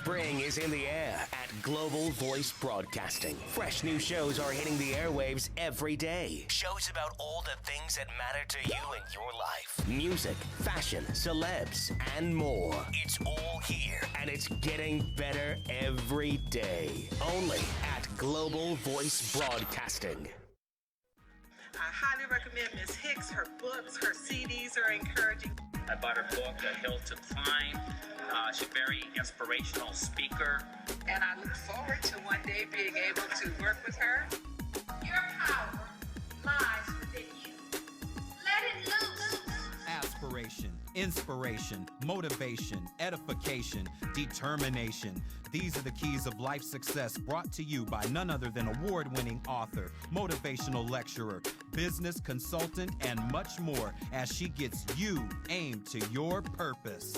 Spring is in the air at Global Voice Broadcasting. Fresh new shows are hitting the airwaves every day. Shows about all the things that matter to you in your life. Music, fashion, celebs, and more. It's all here, and it's getting better every day. Only at Global Voice Broadcasting. I highly recommend Ms. Hicks. Her books, her CDs are encouraging. I bought her book, A Hill to Climb. She's a very inspirational speaker. And I look forward to one day being able to work with her. Your power lies within you. Let it loose. Aspiration, inspiration, motivation, edification, determination. These are the keys of life success brought to you by none other than award-winning author, motivational lecturer, business consultant, and much more as she gets you aimed to your purpose.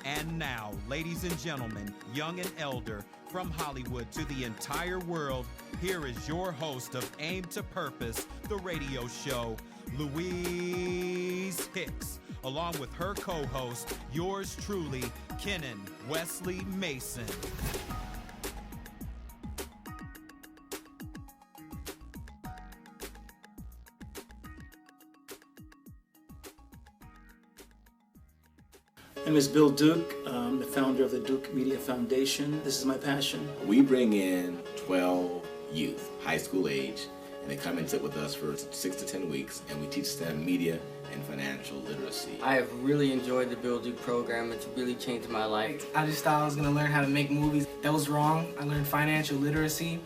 And now, ladies and gentlemen, young and elder, from Hollywood to the entire world, here is your host of Aim to Purpose, the radio show, Louise Hicks, along with her co-host, yours truly, Kennon Wesley Mason. My name is Bill Duke. I'm the founder of the Duke Media Foundation. This is my passion. We bring in 12 youth, high school age, and they come and sit with us for 6 to 10 weeks, and we teach them media and financial literacy. I have really enjoyed the Bill Duke program. It's really changed my life. I just thought I was going to learn how to make movies. That was wrong. I learned financial literacy.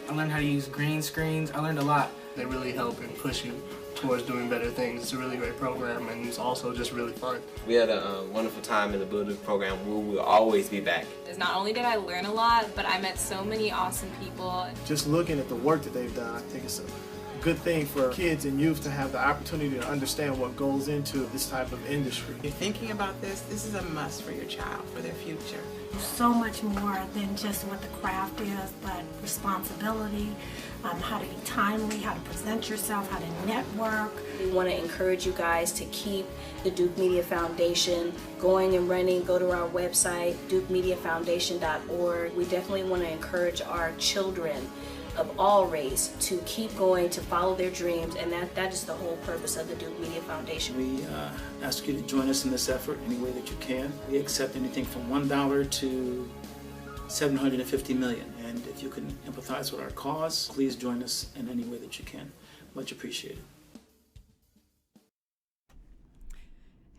I learned how to use green screens. I learned a lot. They really help and push you towards doing better things. It's a really great program, and it's also just really fun. We had a wonderful time in the Bill Duke program. We will always be back. Not only did I learn a lot, but I met so many awesome people. Just looking at the work that they've done, I think it's a good thing for kids and youth to have the opportunity to understand what goes into this type of industry. If you're thinking about this is a must for your child, for their future. So much more than just what the craft is, but responsibility, how to be timely, how to present yourself, how to network. We want to encourage you guys to keep the Duke Media Foundation going and running. Go to our website, dukemediafoundation.org. We definitely want to encourage our children of all race to keep going, to follow their dreams, and that is the whole purpose of the Duke Media Foundation. We ask you to join us in this effort any way that you can. We accept anything from $1 to $750 million, and if you can empathize with our cause, please join us in any way that you can. Much appreciated.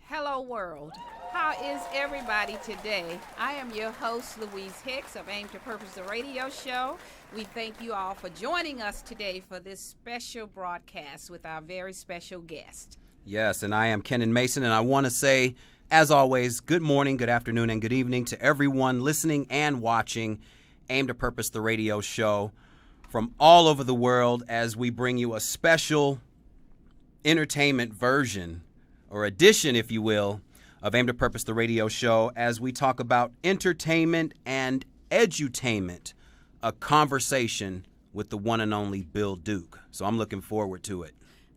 Hello world. How is everybody today? I am your host, Louise Hicks of Aim to Purpose, the radio show. We thank you all for joining us today for this special broadcast with our very special guest. Yes, and I am Kennon Mason, and I want to say, as always, good morning, good afternoon, and good evening to everyone listening and watching Aim to Purpose, the radio show from all over the world as we bring you a special entertainment version, or edition, if you will, of Aim to Purpose, the radio show, as we talk about entertainment and edutainment, a conversation with the one and only Bill Duke. So I'm looking forward to it.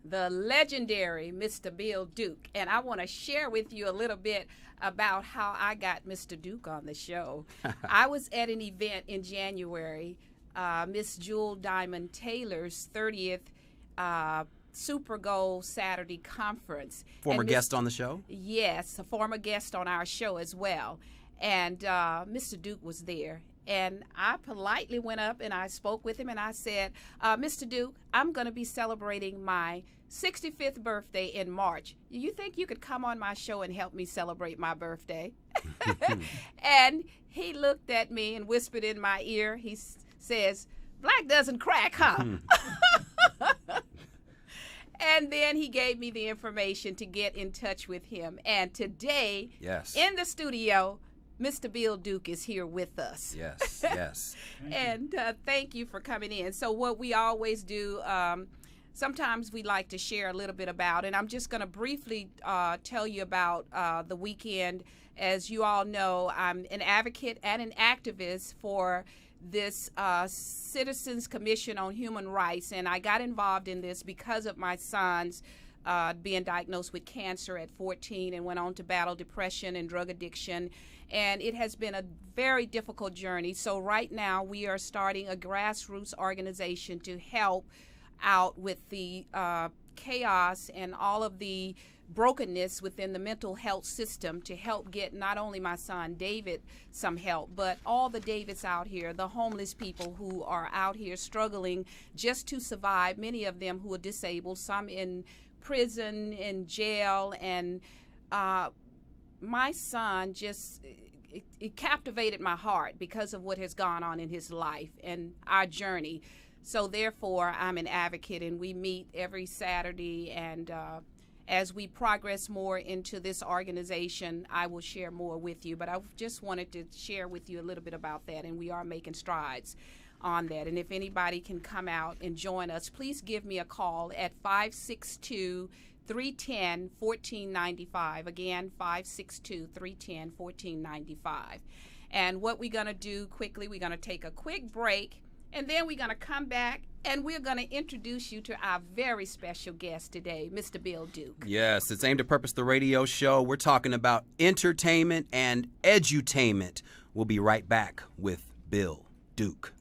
The legendary Mr. Bill Duke. And I want to share with you a little bit about how I got Mr. Duke on the show. I was at an event in January, Miss Jewel Diamond Taylor's 30th Super Bowl Saturday conference. Former guest on the show? Yes, a former guest on our show as well. And Mr. Duke was there. And I politely went up and I spoke with him and I said, Mr. Duke, I'm going to be celebrating my 65th birthday in March. You think you could come on my show and help me celebrate my birthday? And he looked at me and whispered in my ear. He says, "Black doesn't crack, huh?" And then he gave me the information to get in touch with him. And today, yes, in the studio, Mr. Bill Duke is here with us. Yes, yes. And thank you for coming in. So what we always do, sometimes we like to share a little bit about, and I'm just going to briefly tell you about the weekend. As you all know, I'm an advocate and an activist for this Citizens Commission on Human Rights, and I got involved in this because of my son's being diagnosed with cancer at 14 and went on to battle depression and drug addiction. And it has been a very difficult journey. So right now we are starting a grassroots organization to help out with the chaos and all of the brokenness within the mental health system, to help get not only my son David some help, but all the Davids out here, the homeless people who are out here struggling just to survive, many of them who are disabled, some in prison, in jail. And my son just, it captivated my heart because of what has gone on in his life and our journey. So therefore, I'm an advocate, and we meet every Saturday. And as we progress more into this organization, I will share more with you. But I just wanted to share with you a little bit about that, and we are making strides on that. And if anybody can come out and join us, please give me a call at 562-310-1495. Again, 562-310-1495. And what we're going to do quickly, we're going to take a quick break, and then we're going to come back, and we're going to introduce you to our very special guest today, Mr. Bill Duke. Yes, it's Aimed at Purpose, the radio show. We're talking about entertainment and edutainment. We'll be right back with Bill Duke.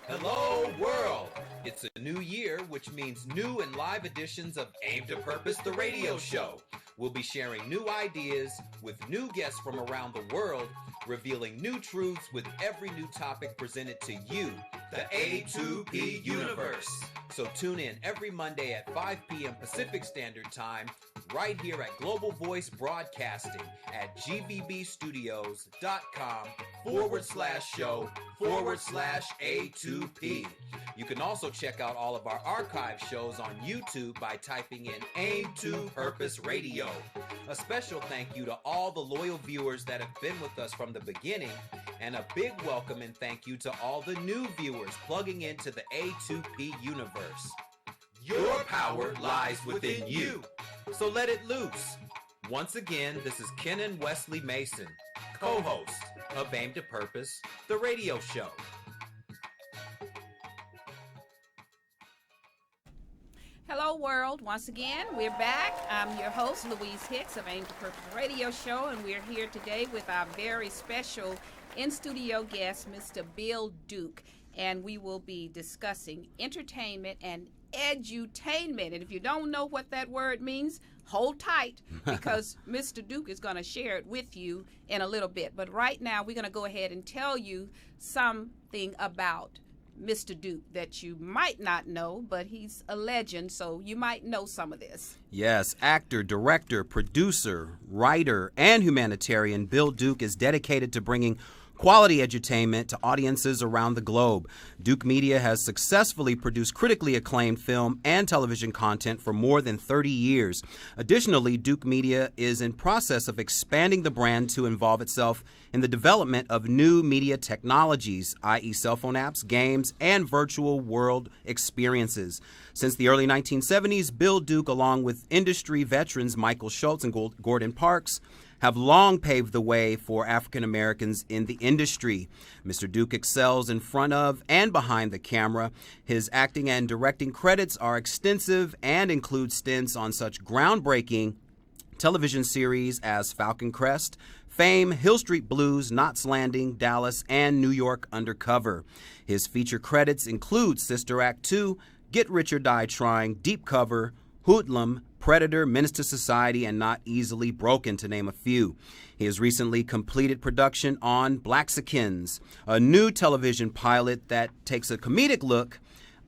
Hello, world. It's a new year, which means new and live editions of Aimed at Purpose, the radio show. We'll be sharing new ideas with new guests from around the world, revealing new truths with every new topic presented to you, the A2P universe. So tune in every Monday at 5 p.m. Pacific Standard Time, right here at Global Voice Broadcasting at gvbstudios.com/show/A2P. You can also check out all of our archive shows on YouTube by typing in Aim to Purpose Radio. A special thank you to all the loyal viewers that have been with us from the beginning, and a big welcome and thank you to all the new viewers plugging into the A2P universe. Your power lies within you, so let it loose. Once again, this is Kennon Wesley Mason, co-host of Aimed at Purpose, the radio show. Hello, world. Once again, we're back. I'm your host, Louise Hicks of Aimed at Purpose Radio Show, and we're here today with our very special in-studio guest, Mr. Bill Duke, and we will be discussing entertainment and edutainment. And if you don't know what that word means, hold tight, because Mr. Duke is going to share it with you in a little bit. But right now, we're going to go ahead and tell you something about Mr. Duke that you might not know, but he's a legend, so you might know some of this. Yes, actor, director, producer, writer, and humanitarian, Bill Duke is dedicated to bringing quality edutainment to audiences around the globe. Duke Media has successfully produced critically acclaimed film and television content for more than 30 years. Additionally, Duke Media is in process of expanding the brand to involve itself in the development of new media technologies, i.e. cell phone apps, games, and virtual world experiences. Since the early 1970s, Bill Duke, along with industry veterans Michael Schultz and Gordon Parks, have long paved the way for African Americans in the industry. Mr. Duke excels in front of and behind the camera. His acting and directing credits are extensive and include stints on such groundbreaking television series as Falcon Crest, Fame, Hill Street Blues, Knots Landing, Dallas, and New York Undercover. His feature credits include Sister Act 2, Get Rich or Die Trying, Deep Cover, Hoodlum, Predator, Menace to Society, and Not Easily Broken, to name a few. He has recently completed production on Blaxicans, a new television pilot that takes a comedic look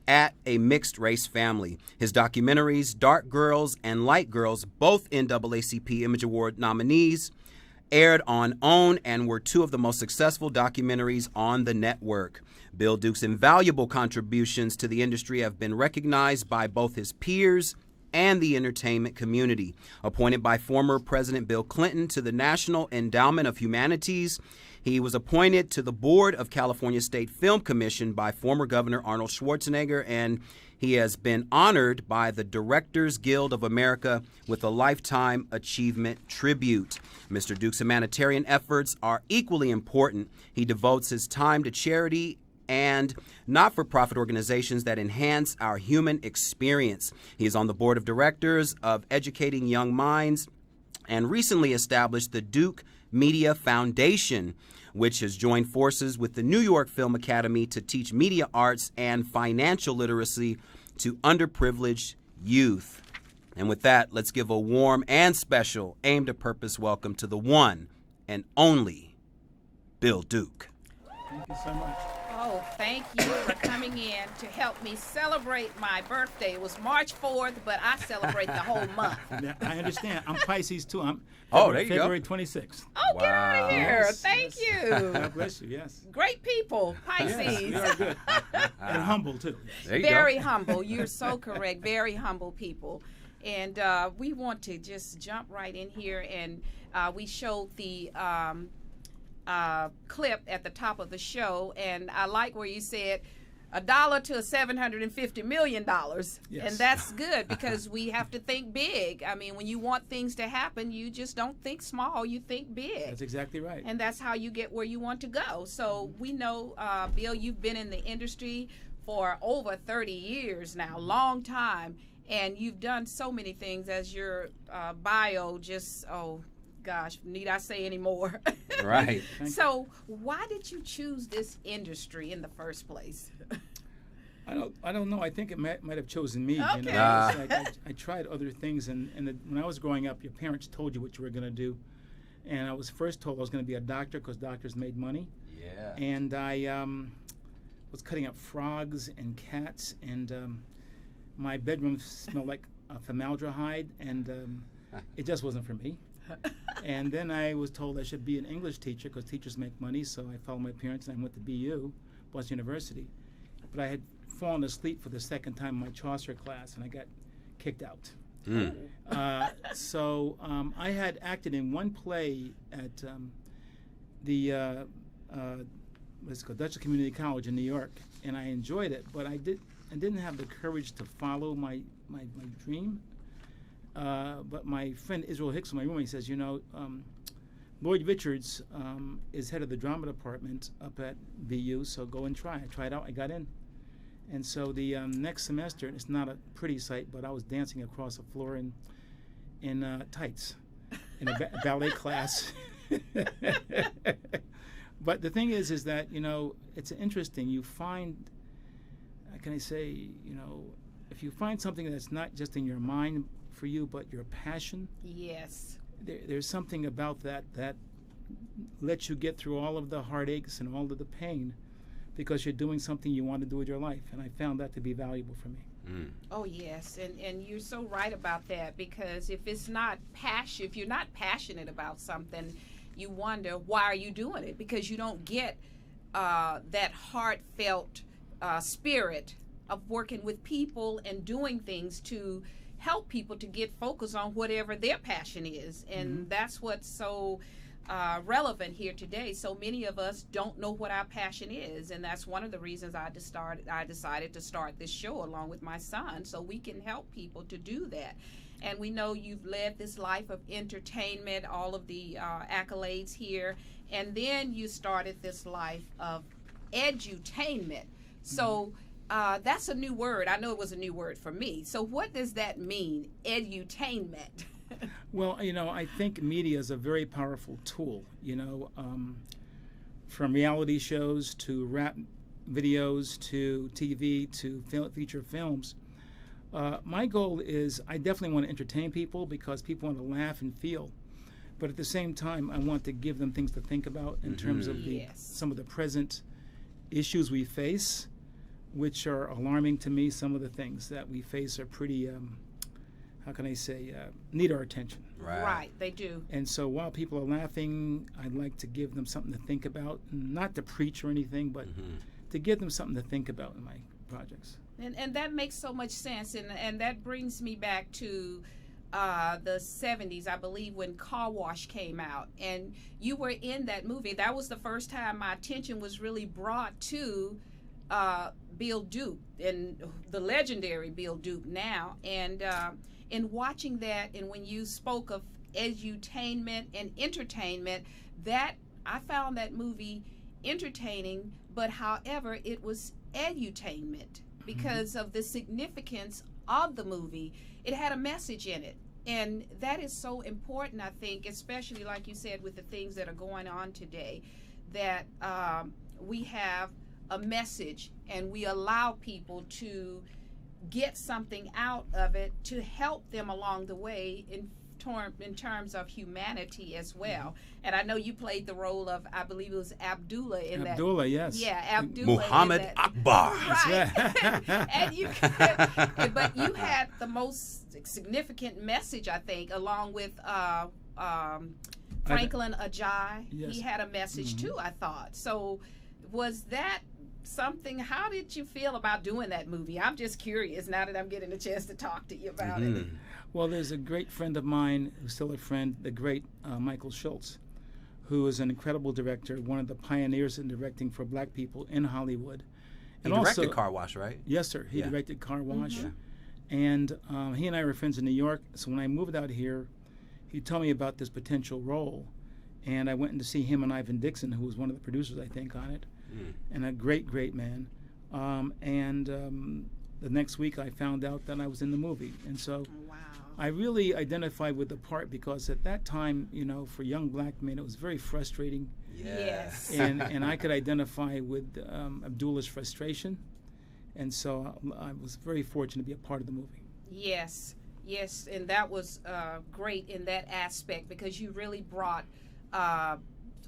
at a mixed-race family. His documentaries, Dark Girls and Light Girls, both NAACP Image Award nominees, aired on OWN and were two of the most successful documentaries on the network. Bill Duke's invaluable contributions to the industry have been recognized by both his peers and the entertainment community. Appointed by former President Bill Clinton to the National Endowment of Humanities, he was appointed to the board of California State Film Commission by former Governor Arnold Schwarzenegger, and he has been honored by the Directors Guild of America with a Lifetime Achievement Tribute. Mr. Duke's humanitarian efforts are equally important. He devotes his time to charity and not-for-profit organizations that enhance our human experience. He is on the board of directors of Educating Young Minds and recently established the Duke Media Foundation, which has joined forces with the New York Film Academy to teach media arts and financial literacy to underprivileged youth. And with that, let's give a warm and special Aimed at Purpose welcome to the one and only Bill Duke. Thank you so much. Oh, thank you for coming in to help me celebrate my birthday. It was March 4th, but I celebrate the whole month. Yeah, I understand. I'm Pisces too. I'm there you February go. 26th. Oh, get out of here. Yes, Thank you. God bless you, yes. Great people, Pisces. Yes, you are good. And humble too. There you Very go. humble. You're so correct. Very humble people. And we want to just jump right in here. And we showed the clip at the top of the show. And I like where you said $1 to $750 million. Yes. And that's good because we have to think big. I mean, when you want things to happen, you just don't think small, you think big. That's exactly right. And that's how you get where you want to go. So we know, Bill, you've been in the industry for over 30 years now, long time. And you've done so many things as your bio just, oh gosh, need I say any more? Right. So why did you choose this industry in the first place? I don't know. I think it might have chosen me. Okay. You know? It's like I tried other things, and when I was growing up, your parents told you what you were going to do. And I was first told I was going to be a doctor because doctors made money. Yeah. And I was cutting up frogs and cats, and my bedroom smelled like formaldehyde, and it just wasn't for me. And then I was told I should be an English teacher because teachers make money, so I followed my parents and I went to BU, Boston University. But I had fallen asleep for the second time in my Chaucer class, and I got kicked out. So I had acted in one play at the what's it called, Dutch Community College in New York, and I enjoyed it, but I didn't have the courage to follow my dream. But my friend Israel Hicks, my roommate, says, you know, Lloyd Richards is head of the drama department up at BU, so go and try. I tried out, I got in. And so the next semester, it's not a pretty sight, but I was dancing across the floor in tights in a ballet class. But the thing is that, you know, it's interesting. You find, how can I say, you know, if you find something that's not just in your mind for you, but your passion. Yes. There's something about that lets you get through all of the heartaches and all of the pain because you're doing something you want to do with your life. And I found that to be valuable for me. Oh, yes. And you're so right about that because if it's not passion, if you're not passionate about something, you wonder, why are you doing it? Because you don't get that heartfelt spirit of working with people and doing things to help people to get focused on whatever their passion is. And that's what's so relevant here today. So many of us don't know what our passion is, and that's one of the reasons I decided to start this show along with my son, so we can help people to do that. And we know you've led this life of entertainment, all of the accolades here, and then you started this life of edutainment. So that's a new word. I know it was a new word for me. So what does that mean, edutainment? Well, you know, I think media is a very powerful tool, you know, from reality shows to rap videos to TV to feature films. My goal is I definitely want to entertain people because people want to laugh and feel. But at the same time, I want to give them things to think about in terms of some of the present issues we face, which are alarming to me. Some of the things that we face are pretty, how can I say, need our attention. Right, they do. And so while people are laughing, I'd like to give them something to think about, not to preach or anything, but to give them something to think about in my projects. And that makes so much sense, and that brings me back to the 70s, I believe, when Car Wash came out, and you were in that movie. That was the first time my attention was really brought to Bill Duke, and the legendary Bill Duke now. And in watching that, and when you spoke of edutainment and entertainment, that I found that movie entertaining, but however, it was edutainment because of the significance of the movie. It had a message in it. And that is so important, I think, especially like you said, with the things that are going on today, that we have a message and we allow people to get something out of it to help them along the way in terms of humanity as well. And I know you played the role of, I believe it was Abdullah in that. Abdullah, yes. Yeah, Abdullah. Muhammad Akbar. Right. And you, but you had the most significant message, I think, along with Franklin Ajayi. Yes. He had a message too, I thought. So was that something, how did you feel about doing that movie? I'm just curious now that I'm getting a chance to talk to you about it. Well, there's a great friend of mine who's still a friend, the great Michael Schultz, who is an incredible director, one of the pioneers in directing for black people in Hollywood. He directed Car Wash, right? Yes, sir. He directed Car Wash. And he and I were friends in New York. So when I moved out here, he told me about this potential role. And I went in to see him and Ivan Dixon, who was one of the producers, I think, on it. And a great, great man. The next week I found out that I was in the movie. And so I really identified with the part because at that time, you know, for young black men, it was very frustrating. Yes. And I could identify with Abdullah's frustration. And so I was very fortunate to be a part of the movie. Yes, yes. And that was great in that aspect because you really brought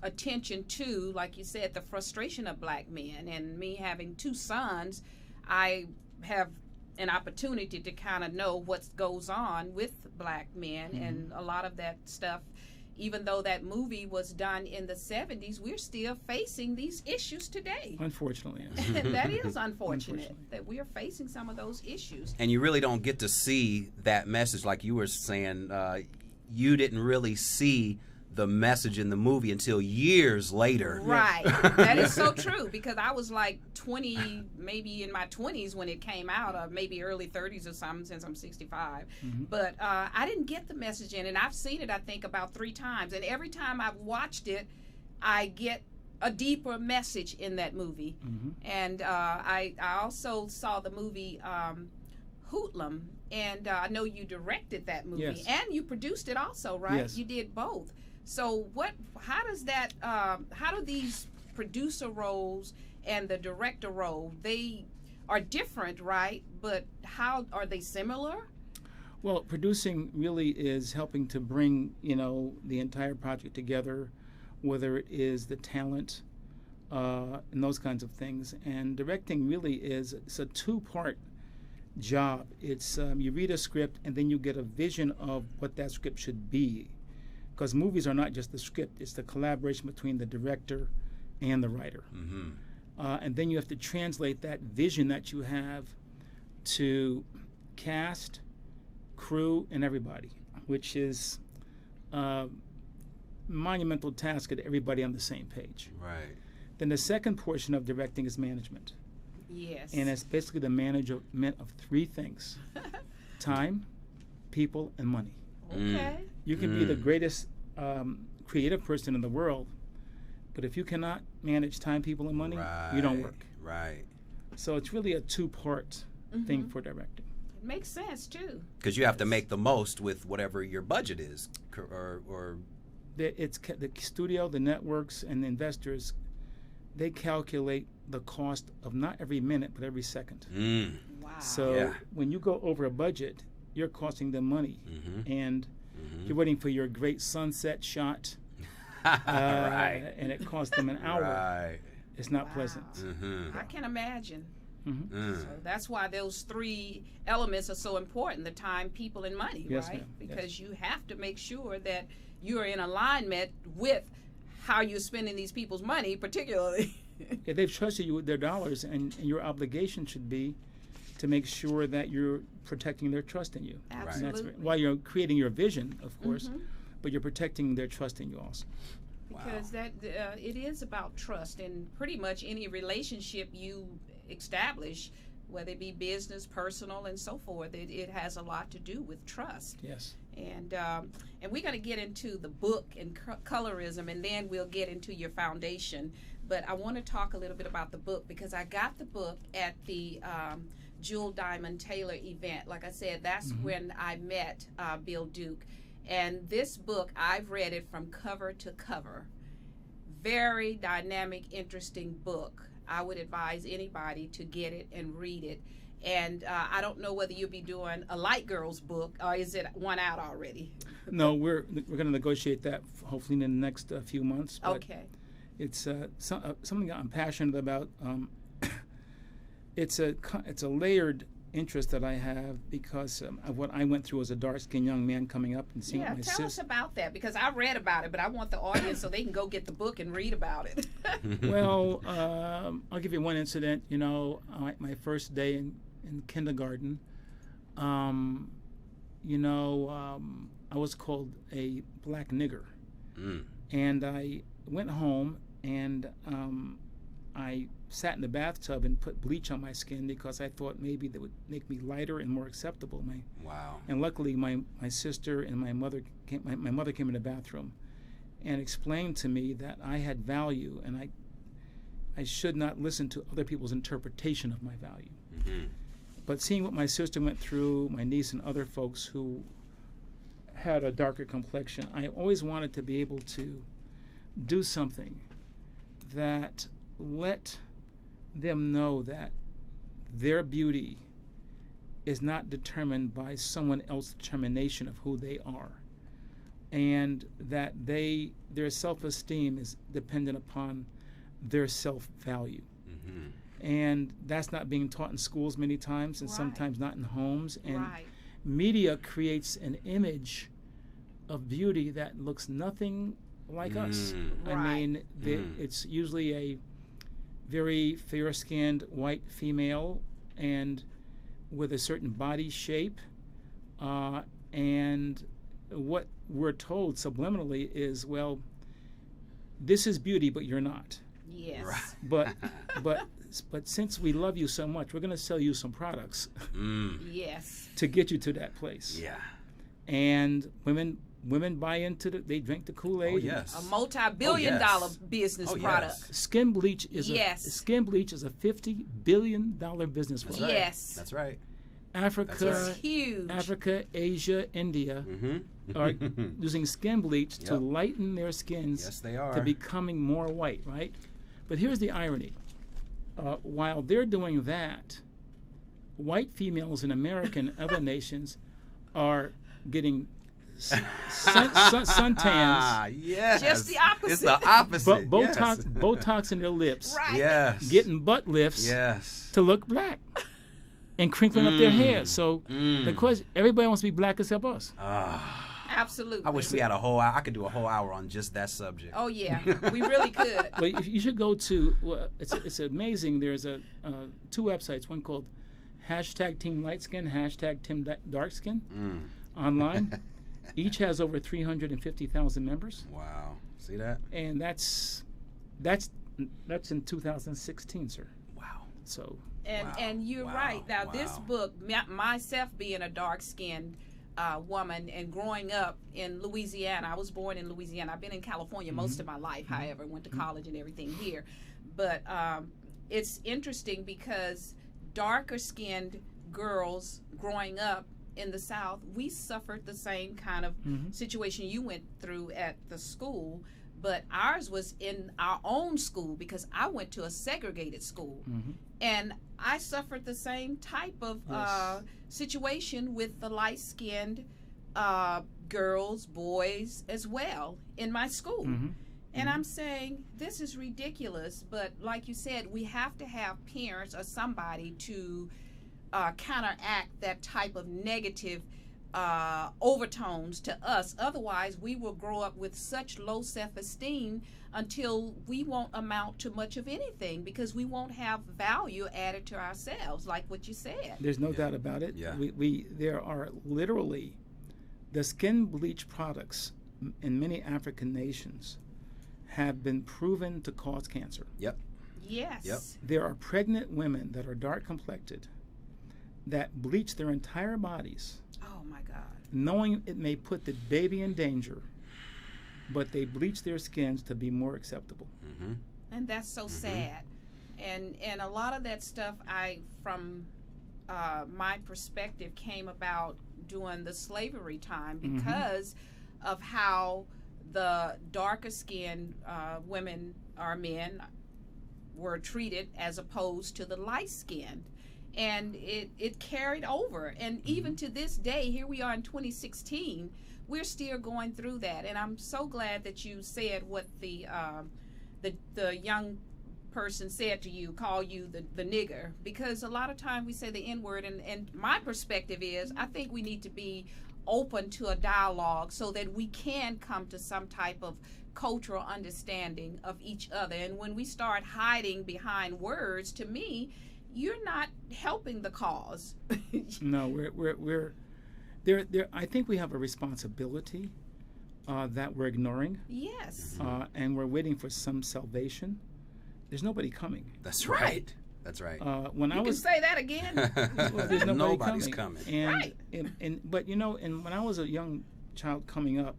attention to, like you said, the frustration of black men. And me having two sons, I have an opportunity to kind of know what goes on with black men and a lot of that stuff. Even though that movie was done in the 70s, we're still facing these issues today. Unfortunately, yes. That is unfortunate that we are facing some of those issues. And you really don't get to see that message, like you were saying. You didn't really see the message in the movie until years later. Right. That is so true because I was like 20, maybe in my 20s when it came out, or maybe early 30s or something since I'm 65. But I didn't get the message in, and I've seen it, I think, about 3 times. And every time I've watched it, I get a deeper message in that movie. And I also saw the movie Hoodlum, and I know you directed that movie, and you produced it also, right? Yes. You did both. So how does that, how do these producer roles and the director role, they are different, right? But how are they similar? Well, producing really is helping to bring, you know, the entire project together, whether it is the talent and those kinds of things. And directing really it's a 2-part job. It's you read a script and then you get a vision of what that script should be. Because movies are not just the script, it's the collaboration between the director and the writer. And then you have to translate that vision that you have to cast, crew, and everybody, which is a monumental task to get everybody on the same page. Right. Then the second portion of directing is management. Yes. And it's basically the management of 3 things. Time, people, and money. Okay. You can be the greatest creative person in the world, but if you cannot manage time, people, and money, you don't work. Right. So it's really a 2-part thing for directing. It makes sense too. Because you have to make the most with whatever your budget is, or it's the studio, the networks, and the investors. They calculate the cost of not every minute, but every second. Wow. So when you go over a budget, you're costing them money, and you're waiting for your great sunset shot, and it costs them an hour. Right. It's not pleasant. I can imagine. So that's why those 3 elements are so important: the time, people, and money, Yes, right? ma'am. Because you have to make sure that you are in alignment with how you're spending these people's money, particularly. Yeah, they've trusted you with their dollars, and your obligation should be to make sure that you're protecting their trust in you. Absolutely. And that's while you're creating your vision, of course, but you're protecting their trust in you also. Because that it is about trust, and pretty much any relationship you establish, whether it be business, personal, and so forth, it has a lot to do with trust. Yes. And we're going to get into the book and colorism, and then we'll get into your foundation. But I want to talk a little bit about the book because I got the book at the Jewel Diamond Taylor event. Like I said, that's when I met Bill Duke. And this book, I've read it from cover to cover. Very dynamic, interesting book. I would advise anybody to get it and read it. And I don't know whether you'll be doing a Light Girls book, or is it one out already? No, we're going to negotiate that hopefully in the next few months. But okay. It's something I'm passionate about. It's a layered interest that I have because of what I went through as a dark-skinned young man coming up and seeing my sister. Tell us about that because I read about it, but I want the audience so they can go get the book and read about it. Well, I'll give you one incident. You know, my first day in kindergarten, I was called a black nigger. And I went home and I sat in the bathtub and put bleach on my skin because I thought maybe that would make me lighter and more acceptable. Wow. And luckily my sister and my mother came in the bathroom and explained to me that I had value and I should not listen to other people's interpretation of my value. But seeing what my sister went through, my niece and other folks who had a darker complexion, I always wanted to be able to do something that let them know that their beauty is not determined by someone else's determination of who they are, and that their self-esteem is dependent upon their self-value. And that's not being taught in schools many times, and sometimes not in homes. And media creates an image of beauty that looks nothing like us. I mean, it's usually a very fair-skinned white female and with a certain body shape. And what we're told subliminally is, well, this is beauty, but you're not. Yes. But since we love you so much, we're going to sell you some products. Yes. To get you to that place. Yeah. And women buy into they drink the Kool-Aid. Oh, yes. A multi-billion-dollar business product. Skin bleach is a $50 billion business product. Yes. That's right. Africa, That's huge. Africa, Asia, India are using skin bleach to lighten their skins. Yes, they are. To becoming more white, right? But here's the irony. While they're doing that, white females in America and other nations are getting suntans. Yes. Just the opposite. It's the opposite. Botox in their lips. Right. Yes. Getting butt lifts. Yes. To look black. And crinkling up their hair. So the question, everybody wants to be black except us. Absolutely. I wish we had I could do a whole hour on just that subject. Oh yeah, we really could. But you should go to. Well, it's amazing. There's two websites. One called #Team Lightskin, #Team Darkskin, online. Each has over 350,000 members. Wow. See that? And that's in 2016, sir. Wow. So. And you're right. Now this book, myself being a dark-skinned woman and growing up in Louisiana. I was born in Louisiana. I've been in California most of my life, however, went to college and everything here. But it's interesting because darker-skinned girls growing up in the South, we suffered the same kind of situation you went through at the school, but ours was in our own school because I went to a segregated school. And I suffered the same type of situation with the light-skinned girls, boys as well in my school. And I'm saying, this is ridiculous, but like you said, we have to have parents or somebody to counteract that type of negative overtones to us. Otherwise, we will grow up with such low self-esteem until we won't amount to much of anything because we won't have value added to ourselves, like what you said. There's no doubt about it. Yeah. There are literally the skin bleach products in many African nations have been proven to cause cancer. Yep. Yes. Yep. There are pregnant women that are dark complected that bleach their entire bodies. Oh my God. Knowing it may put the baby in danger, but they bleach their skins to be more acceptable. And that's so sad. And a lot of that stuff, from my perspective, came about during the slavery time because of how the darker skinned women or men were treated as opposed to the light skinned. And it carried over. And even to this day, here we are in 2016, we're still going through that. And I'm so glad that you said what the young person said to you, call you the nigger, because a lot of times we say the N-word, and my perspective is I think we need to be open to a dialogue so that we can come to some type of cultural understanding of each other. And when we start hiding behind words, to me, you're not helping the cause. No, we're there. I think we have a responsibility that we're ignoring. Yes. And we're waiting for some salvation. There's nobody coming. That's right. That's right. When you I was can say that again. Well, there's nobody's coming. And, right. But when I was a young child coming up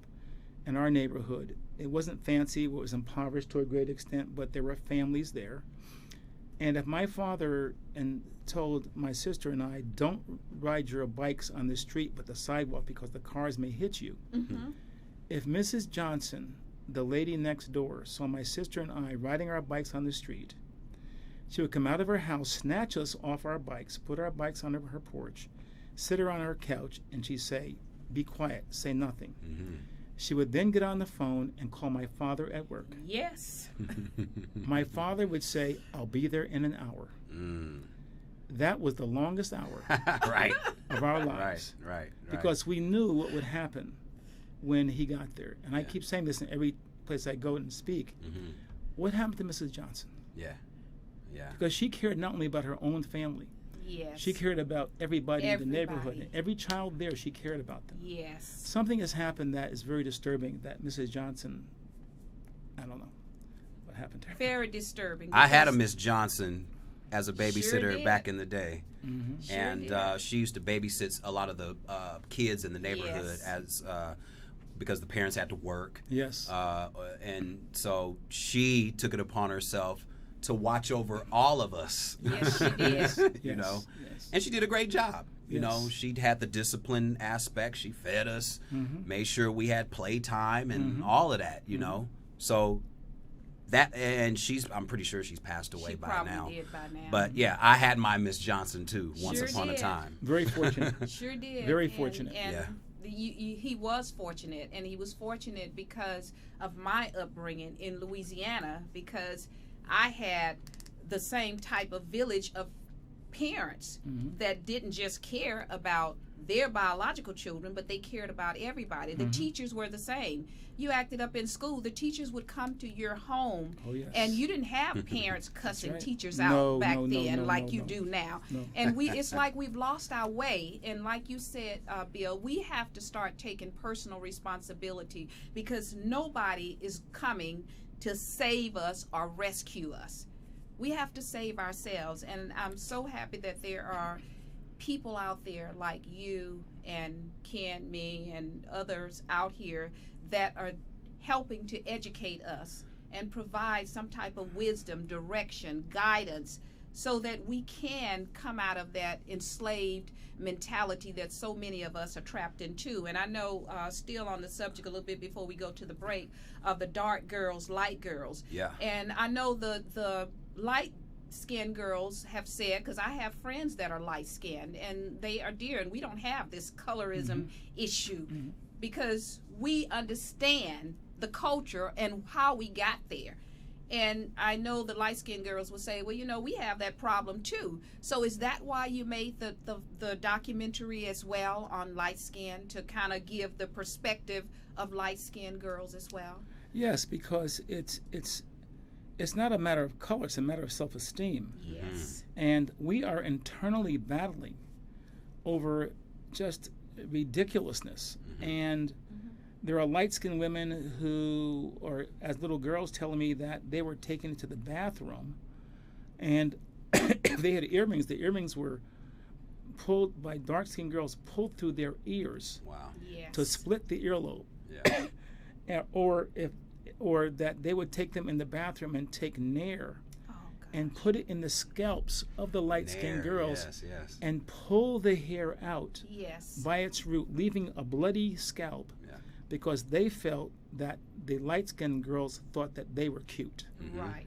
in our neighborhood, it wasn't fancy. It was impoverished to a great extent, but there were families there. And if my father told my sister and I, don't ride your bikes on the street but the sidewalk because the cars may hit you. If Mrs. Johnson, the lady next door, saw my sister and I riding our bikes on the street, she would come out of her house, snatch us off our bikes, put our bikes on her porch, sit her on her couch, and she'd say, be quiet, say nothing. She would then get on the phone and call my father at work. Yes. My father would say, I'll be there in an hour. That was the longest hour of our lives. Right. Because we knew what would happen when he got there. And I keep saying this in every place I go and speak. What happened to Mrs. Johnson? Yeah. Because she cared not only about her own family. Yes. She cared about everybody in the neighborhood. And every child there, she cared about them. Yes. Something has happened that is very disturbing that Mrs. Johnson, I don't know what happened to her. Very disturbing. I had a Miss Johnson as a babysitter Sure back in the day. Sure And she used to babysit a lot of the kids in the neighborhood as because the parents had to work. Yes. And so she took it upon herself to watch over all of us. Yes, she did. You know, and she did a great job. You know, she had the discipline aspect. She fed us, made sure we had playtime and all of that. You know, so that, and I'm pretty sure she's passed away by now. Did by now. But yeah, I had my Miss Johnson too once upon a time. Very fortunate. Sure did. Very fortunate. And he was fortunate, and he was fortunate because of my upbringing in Louisiana, because I had the same type of village of parents that didn't just care about their biological children, but they cared about everybody. The teachers were the same. You acted up in school, the teachers would come to your home, and you didn't have parents cussing teachers out back then like you do now. And it's like we've lost our way. And like you said, Bill, we have to start taking personal responsibility, because nobody is coming to save us or rescue us. We have to save ourselves. And I'm so happy that there are people out there like you and Ken, me, and others out here that are helping to educate us and provide some type of wisdom, direction, guidance, so that we can come out of that enslaved mentality that so many of us are trapped into. And I know, still on the subject a little bit before we go to the break, of the dark girls, light girls. Yeah. And I know the light-skinned girls have said, because I have friends that are light-skinned, and they are dear, and we don't have this colorism issue, because we understand the culture and how we got there. And I know the light-skinned girls will say, well, you know, we have that problem too. So is that why you made the documentary as well on light skin, to kind of give the perspective of light-skinned girls as well? Yes, because it's not a matter of color, it's a matter of self-esteem. Yes. And we are internally battling over just ridiculousness. And there are light-skinned women who are, as little girls, telling me that they were taken into the bathroom and they had earrings. The earrings were pulled by dark-skinned girls, pulled through their ears to split the earlobe. Yeah. Or if or that they would take them in the bathroom and take Nair and put it in the scalps of the light-skinned girls and pull the hair out by its root, leaving a bloody scalp because they felt that the light-skinned girls thought that they were cute. Right.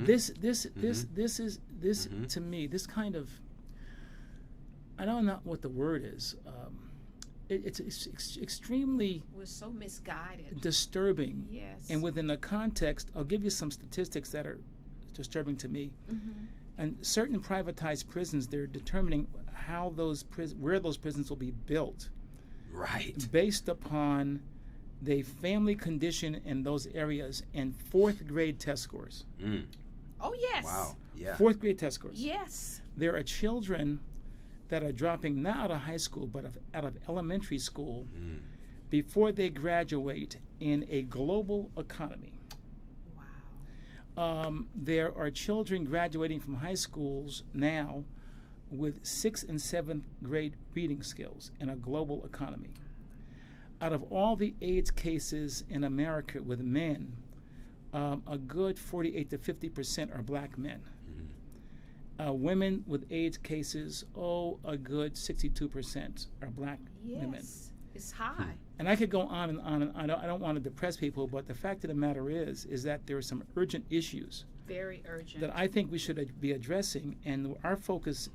This is to me, this kind of, I don't know what the word is. It's extremely We're so misguided. disturbing. Yes. And within the context, I'll give you some statistics that are disturbing to me. And certain privatized prisons, they're determining how where those prisons will be built. Right. Based upon the family condition in those areas and 4th grade test scores. Oh, yes. Wow. Yeah. 4th grade test scores. Yes. There are children that are dropping not out of high school but out of elementary school before they graduate in a global economy. There are children graduating from high schools now with 6th and 7th grade reading skills in a global economy. Out of all the AIDS cases in America with men, a good 48 to 50% are black men. Women with AIDS cases, a good 62% are black women. It's high. And I could go on and on, and I don't want to depress people, but the fact of the matter is that there are some urgent issues. Very urgent. That I think we should be addressing, and our focus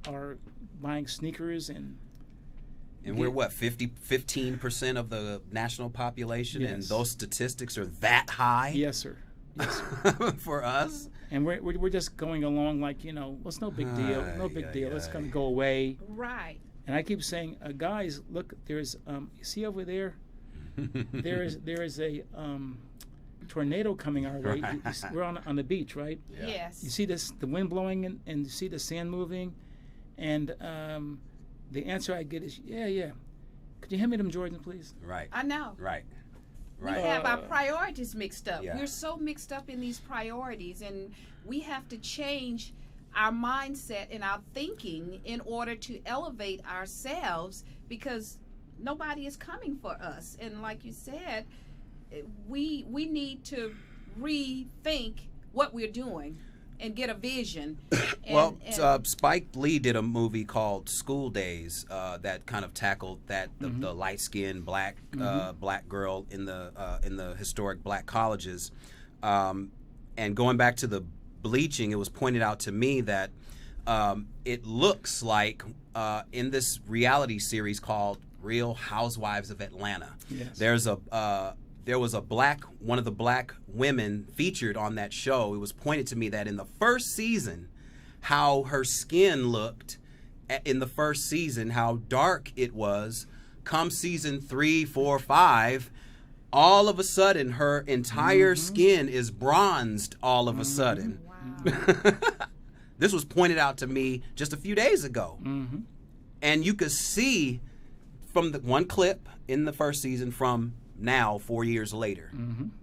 are buying sneakers and we're what, 15% of the national population, and those statistics are that high? Yes, sir. Yes, sir. For us? And we're just going along like, well, it's no big deal. No big deal. It's going to go away. Right. And I keep saying, guys, look, there's, you see over there? there is a tornado coming our way. We're on the beach, right? Yeah. Yes. You see the wind blowing and you see the sand moving, and the answer I get is, yeah. Could you hand me them Jordans, please? Right. I know. Right. We have our priorities mixed up. Yeah. We're so mixed up in these priorities, and we have to change our mindset and our thinking in order to elevate ourselves, because nobody is coming for us. And like you said, we need to rethink what we're doing and get a vision. Spike Lee did a movie called School Days that kind of tackled that the light-skinned black girl in the historic black colleges, and going back to the bleaching, it was pointed out to me that it looks like in this reality series called Real Housewives of Atlanta, there was one of the black women featured on that show. It was pointed to me that in the first season, how her skin looked in the first season, how dark it was. Come season 3, 4, 5, all of a sudden her entire skin is bronzed all of a sudden. Wow. This was pointed out to me just a few days ago. And you could see from the one clip in the first season from now 4 years later,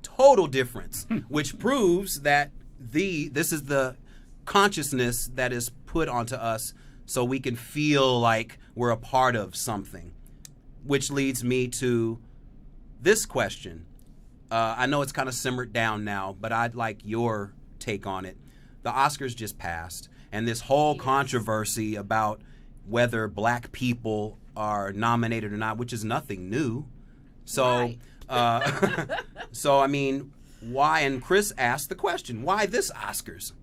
total difference, which proves that this is the consciousness that is put onto us so we can feel like we're a part of something, which leads me to this question. I know it's kind of simmered down now, but I'd like your take on it. The Oscars just passed, and this whole controversy about whether black people are nominated or not, which is nothing new. So, so I mean, why? And Chris asked the question: why this Oscars?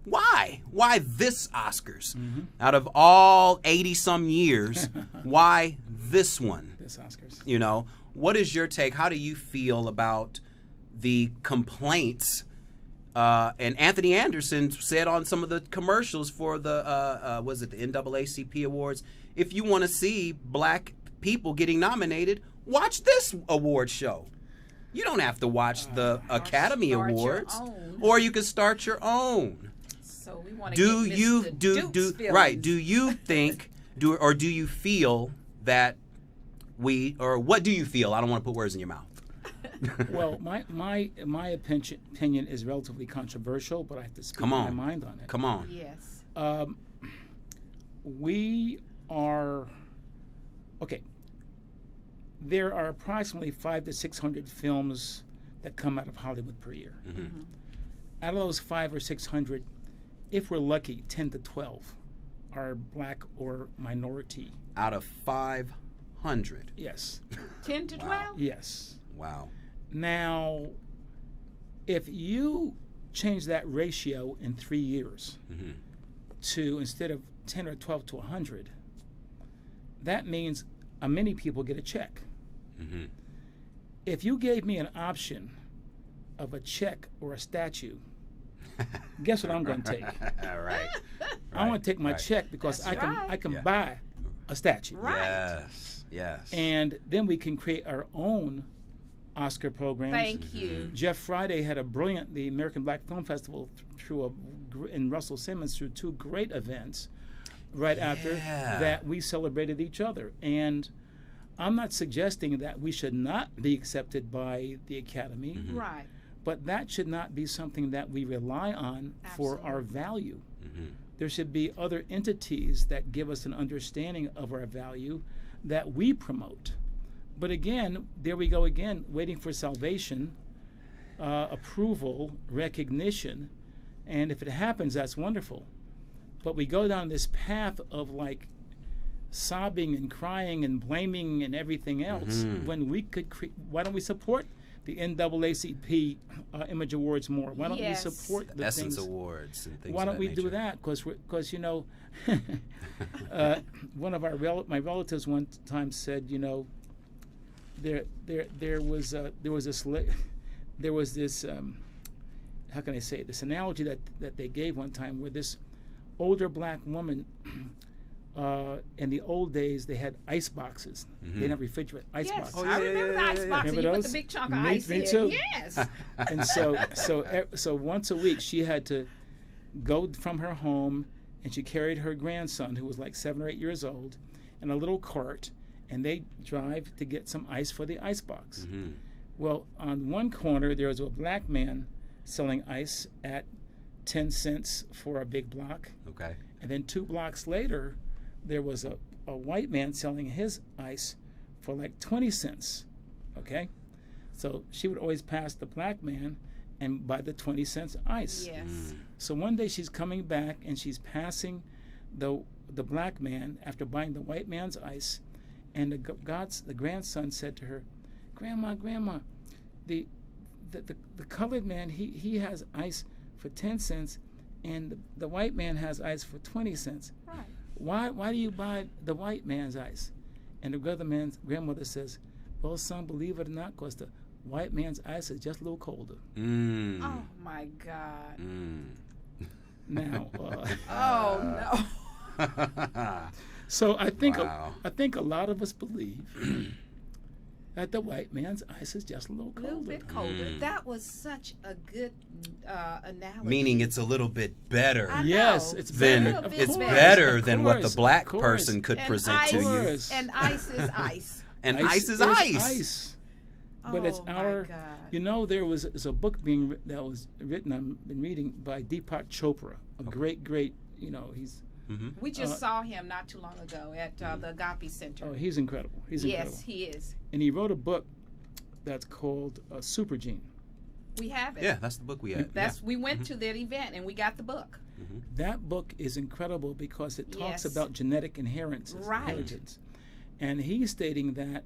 Why? Why this Oscars? Out of all 80-some years, why this one? This Oscars. You know, what is your take? How do you feel about the complaints? And Anthony Anderson said on some of the commercials for the was it the NAACP Awards? If you want to see black people getting nominated, watch this award show. You don't have to watch the Academy Awards, or you can start your own. So we want to do you think or do you feel that what do you feel? I don't want to put words in your mouth. Well, my opinion is relatively controversial, but I have to speak my mind on it. Come on. Yes. We are okay. There are approximately 500 to 600 films that come out of Hollywood per year. Out of those 500 or 600, if we're lucky, 10 to 12 are black or minority. Out of 500? Yes. 10 to 12? Yes. Wow. Now, if you change that ratio in 3 years to, instead of 10 or 12 to 100, that means many people get a check. If you gave me an option of a check or a statue, guess what I'm going to take? Right. I want to take my check because I can buy a statue. Yes. Yes. And then we can create our own Oscar programs. Thank you. Jeff Friday had a brilliant, the American Black Film Festival and Russell Simmons through 2 great events right after that we celebrated each other. And I'm not suggesting that we should not be accepted by the Academy. Right. But that should not be something that we rely on for our value. There should be other entities that give us an understanding of our value that we promote. But again, there we go again, waiting for salvation, approval, recognition, and if it happens, that's wonderful. But we go down this path of like sobbing and crying and blaming and everything else when we could why don't we support the NAACP Image Awards more? Why don't we support the Essence things, Awards and things why don't of we that do nature? that? Because you know, one of my relatives one time said, you know, there was this how can I say it? This analogy that they gave one time where this older black woman. In the old days, they had ice boxes. They didn't have refrigerator. Ice boxes. I remember the ice boxes. You put the big chunk of ice in. Me too. Yes. And so once a week, she had to go from her home, and she carried her grandson, who was like 7 or 8 years old, in a little cart, and they drive to get some ice for the ice box. Well, on one corner, there was a black man selling ice at 10 cents for a big block. Okay. And then 2 blocks later, there was a white man selling his ice for like 20 cents, okay? So she would always pass the black man and buy the 20 cents ice. Yes. So one day she's coming back and she's passing the black man after buying the white man's ice, and the grandson said to her, Grandma, the colored man, he has ice for 10 cents, and the white man has ice for 20 cents. Right. Why do you buy the white man's ice? And the other man's grandmother says, well, son, believe it or not, because the white man's ice is just a little colder. Oh, my God. Now. Oh, no. So I think a lot of us believe that the white man's ice is just a little colder. A little bit colder. That was such a good analogy. Meaning it's a little bit better. Yes, it's better than what the black person could present to you. And ice is ice. And ice is ice. But it's our, you know, there's a book that was written, I've been reading, by Deepak Chopra, a great, you know, he's. We just saw him not too long ago at the Agape Center. Oh, he's incredible. Yes, he is. And he wrote a book that's called Super Gene. We have it. Yeah, that's the book we had. We went to that event and we got the book. That book is incredible because it talks about genetic inheritance. And he's stating that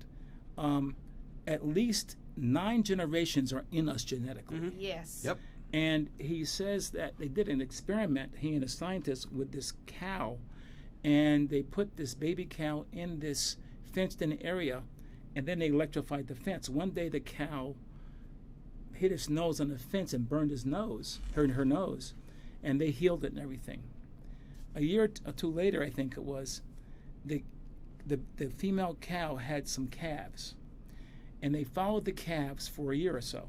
at least 9 generations are in us genetically. Yes. Yep. And he says that they did an experiment, he and a scientist, with this cow, and they put this baby cow in this fenced-in area, and then they electrified the fence. One day the cow hit its nose on the fence and burned her nose, and they healed it and everything. A year or 2 later, I think it was, the female cow had some calves, and they followed the calves for a year or so.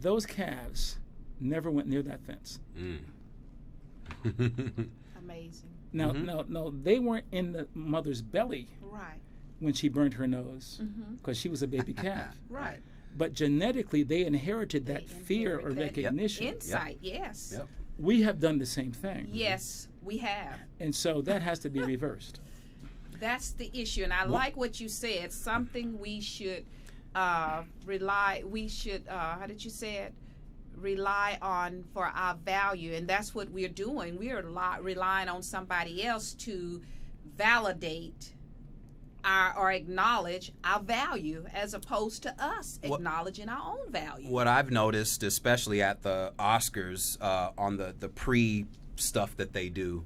Those calves never went near that fence. Amazing. Now, no, they weren't in the mother's belly when she burned her nose, because she was a baby calf. Right. But genetically, they inherited that fear or recognition. Insight, yes. Yep. We have done the same thing. Yes, we have. And so that has to be reversed. That's the issue. And I like what you said, something we should how did you say it? Rely on for our value, and that's what we're doing. We are relying on somebody else to validate or acknowledge our value, as opposed to us acknowledging our own value. What I've noticed, especially at the Oscars, on the pre stuff that they do,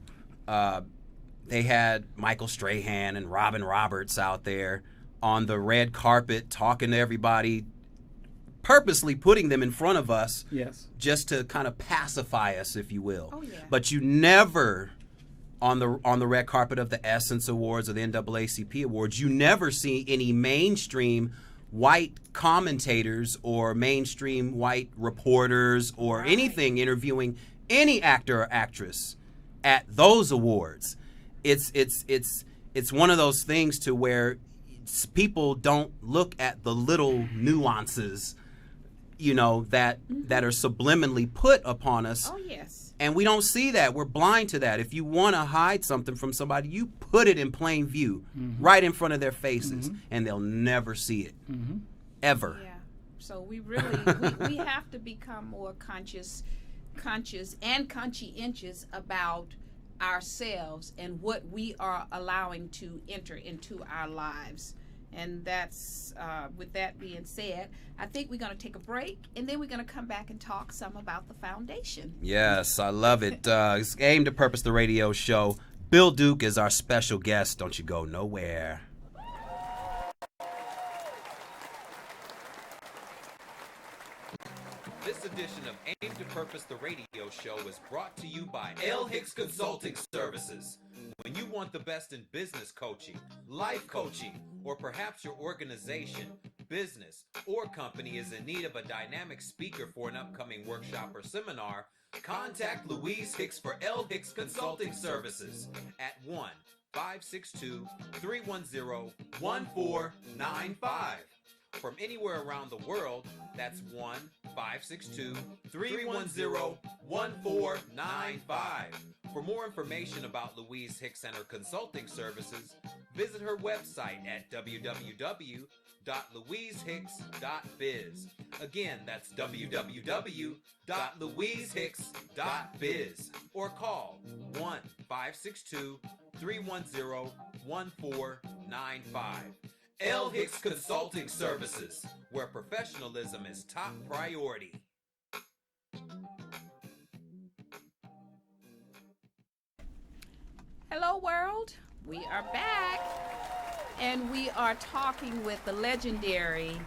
they had Michael Strahan and Robin Roberts out there on the red carpet talking to everybody, purposely putting them in front of us, just to kind of pacify us, if you will. Oh, yeah. But you never, on the red carpet of the Essence Awards or the NAACP Awards, you never see any mainstream white commentators or mainstream white reporters or anything interviewing any actor or actress at those awards. It's one of those things to where people don't look at the little nuances, that are subliminally put upon us. Oh, yes. And we don't see that. We're blind to that. If you want to hide something from somebody, you put it in plain view, right in front of their faces, and they'll never see it, ever. Yeah. So we really we have to become more conscious and conscientious about ourselves and what we are allowing to enter into our lives. And that's, with that being said, I think we're going to take a break, and then we're going to come back and talk some about the foundation. Yes, I love it. It's Aim to Purpose, the radio show. Bill Duke is our special guest. Don't you go nowhere. This edition of Aim to Purpose, the radio show is brought to you by L. Hicks Consulting Services. When you want the best in business coaching, life coaching, or perhaps your organization, business, or company is in need of a dynamic speaker for an upcoming workshop or seminar, contact Louise Hicks for L. Hicks Consulting Services at 1-562-310-1495. From anywhere around the world, that's 1-562-310-1495. For more information about Louise Hicks and her consulting services, visit her website at www.louisehicks.biz. Again, that's www.louisehicks.biz. Or call 1-562-310-1495. L. Hicks Consulting Services, where professionalism is top priority. Hello, world. We are back, and we are talking with the legendary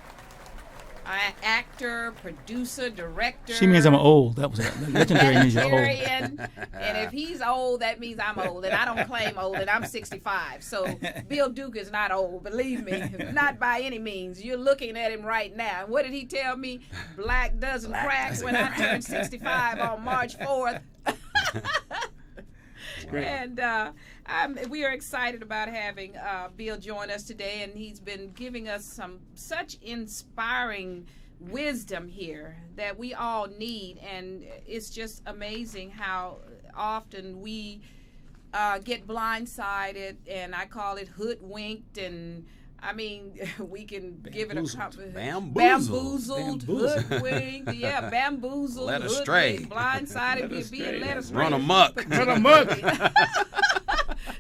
actor, producer, director. She means I'm old. That was it. Legendary means you're old. And if he's old, that means I'm old, and I don't claim old, and I'm 65. So Bill Duke is not old, believe me, not by any means. You're looking at him right now. What did he tell me? Black doesn't crack when I turned 65 on March 4th. And we are excited about having Bill join us today, and he's been giving us such inspiring wisdom here that we all need. And it's just amazing how often we get blindsided, and I call it hoodwinked, and I mean, we can give it a bamboozled, hoodwinked, bamboozled, led astray, blindsided, being led astray, run amok.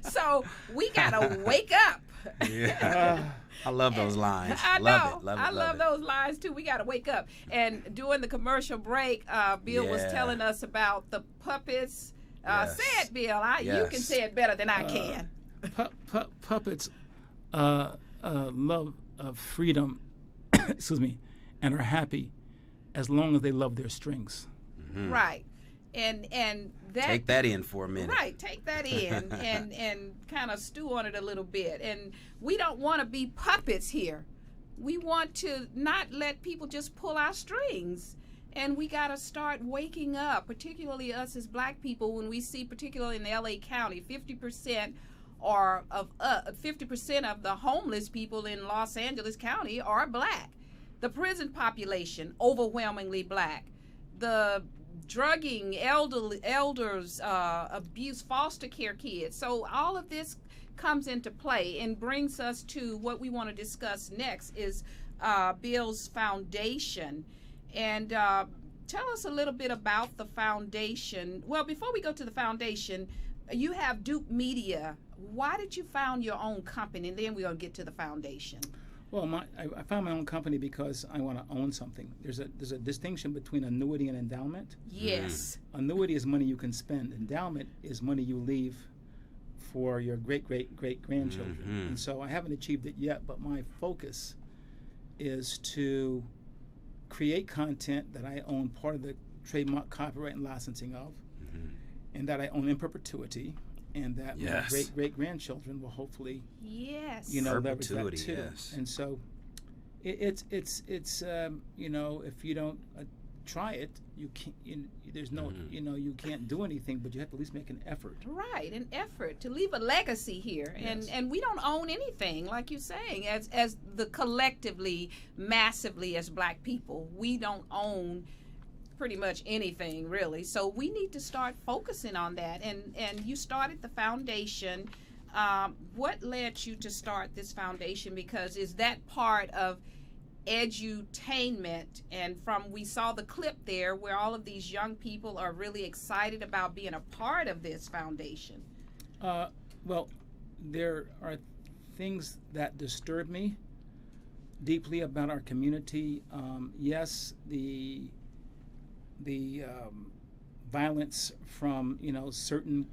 So we gotta wake up. Yeah. I love those lines. I know. I love those lines too. We gotta wake up. And during the commercial break, Bill was telling us about the puppets. Say it, Bill. You can say it better than I can. Puppets love freedom, excuse me, and are happy as long as they love their strings. Right. And that, take that in for a minute. Right, take that in and kind of stew on it a little bit. And we don't want to be puppets here. We want to not let people just pull our strings. And we got to start waking up, particularly us as black people, when we see, particularly in LA County, 50% of the homeless people in Los Angeles County are black. The prison population, overwhelmingly black. The drugging, elders, abuse, foster care kids. So all of this comes into play and brings us to what we want to discuss next is Bill's foundation. And tell us a little bit about the foundation. Well, before we go to the foundation, you have Duke Media. Why did you found your own company? And then we're going to get to the foundation. Well, I found my own company because I want to own something. There's a distinction between annuity and endowment. Yes. Annuity is money you can spend. Endowment is money you leave for your great-great-great-grandchildren. And so I haven't achieved it yet, but my focus is to create content that I own part of the trademark, copyright, and licensing of, and that I own in perpetuity, and that my great-great-grandchildren will hopefully, leverage that too. And so it's if you don't try it, you can't. There's no, you can't do anything, but you have to at least make an effort. Right, an effort to leave a legacy here, and we don't own anything, like you're saying, as the collectively, massively as Black people, we don't own pretty much anything really. So we need to start focusing on that. And you started the foundation. What led you to start this foundation? Because is that part of edutainment? And we saw the clip there where all of these young people are really excited about being a part of this foundation. Well, there are things that disturb me deeply about our community. Yes, the violence from certain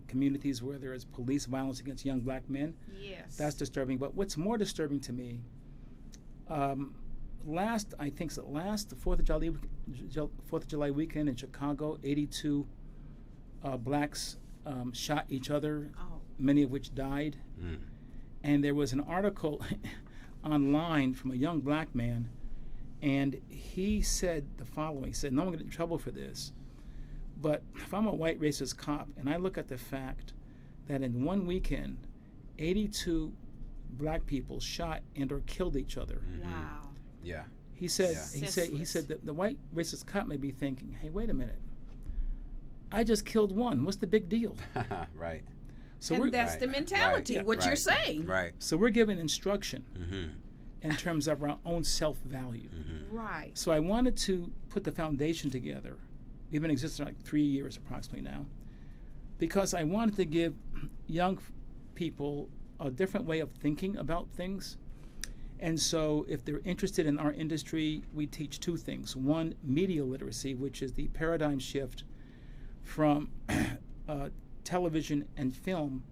communities where there is police violence against young Black men. Yes, that's disturbing. But what's more disturbing to me, last 4th of July weekend in Chicago, 82 blacks shot each other, many of which died. And there was an article online from a young Black man, and he said the following. He said, "No one will get in trouble for this, but if I'm a white racist cop and I look at the fact that in one weekend, 82 Black people shot and or killed each other." Wow. Yeah. He said that the white racist cop may be thinking, "Hey, wait a minute. I just killed one. What's the big deal?" Right. So and that's the mentality, what you're saying. Right. So we're given instruction in terms of our own self-value. Right. So I wanted to put the foundation together. We've been existing like 3 years approximately now, because I wanted to give young people a different way of thinking about things. And so if they're interested in our industry, we teach two things. One, media literacy, which is the paradigm shift from television and film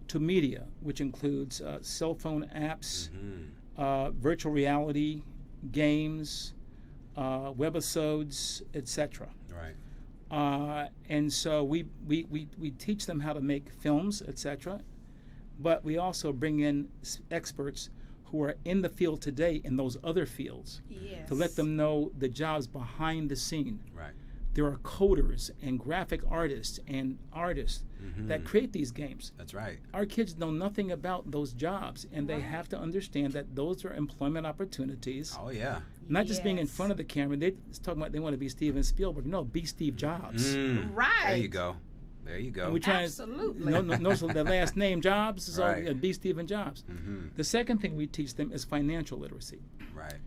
to media, which includes cell phone apps, virtual reality, games, webisodes, etc. Right. And so we teach them how to make films, etc. But we also bring in experts who are in the field today in those other fields to let them know the jobs behind the scene. Right. There are coders and graphic artists that create these games. That's right. Our kids know nothing about those jobs, and they have to understand that those are employment opportunities. Oh, yeah. Not just being in front of the camera. They're talking about they want to be Steven Spielberg. No, be Steve Jobs. Right. There you go. There you go. And we're trying Absolutely. Notice the last name Jobs, so be Stephen Jobs. The second thing we teach them is financial literacy. Right.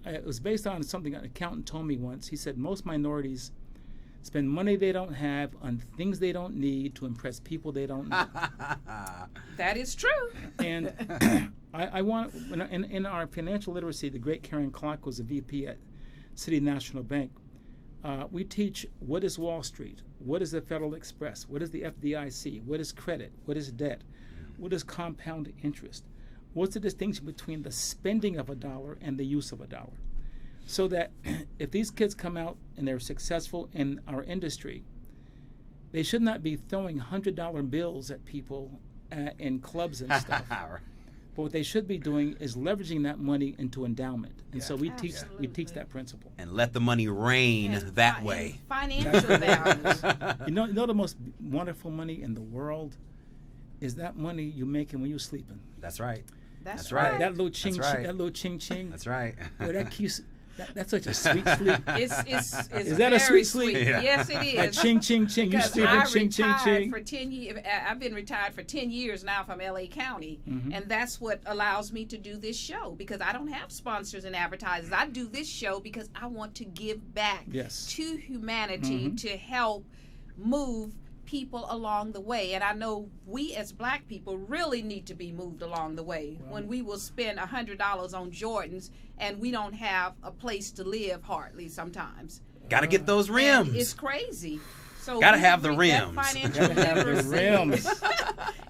It was based on something an accountant told me once. He said most minorities spend money they don't have on things they don't need to impress people they don't know. That is true. And I want, in our financial literacy, the great Karen Clark was a VP at City National Bank. We teach what is Wall Street, what is the Federal Express, what is the FDIC, what is credit, what is debt, what is compound interest. What's the distinction between the spending of a dollar and the use of a dollar? So that if these kids come out and they're successful in our industry, they should not be throwing $100 bills at people in clubs and stuff. But what they should be doing is leveraging that money into endowment. And so we teach that principle. And let the money rain that way. Financial values. You know the most wonderful money in the world is that money you're making when you're sleeping. That's right. That's right. That little ching ching. That little ching ching. That's right. Boy, that keeps That's such a sweet sleep. It's is that a sweet sleep? Yeah. Yes, it is. That ching, ching, ching. You sleep in ching, ching, ching. For 10 years. I've been retired for 10 years now from LA County, and that's what allows me to do this show, because I don't have sponsors and advertisers. I do this show because I want to give back to humanity to help move people along the way. And I know we as black people really need to be moved along the way. When we will spend $100 on Jordans and we don't have a place to live hardly sometimes. Gotta get those rims. And it's crazy. So gotta have the rims. Financial literacy. rims.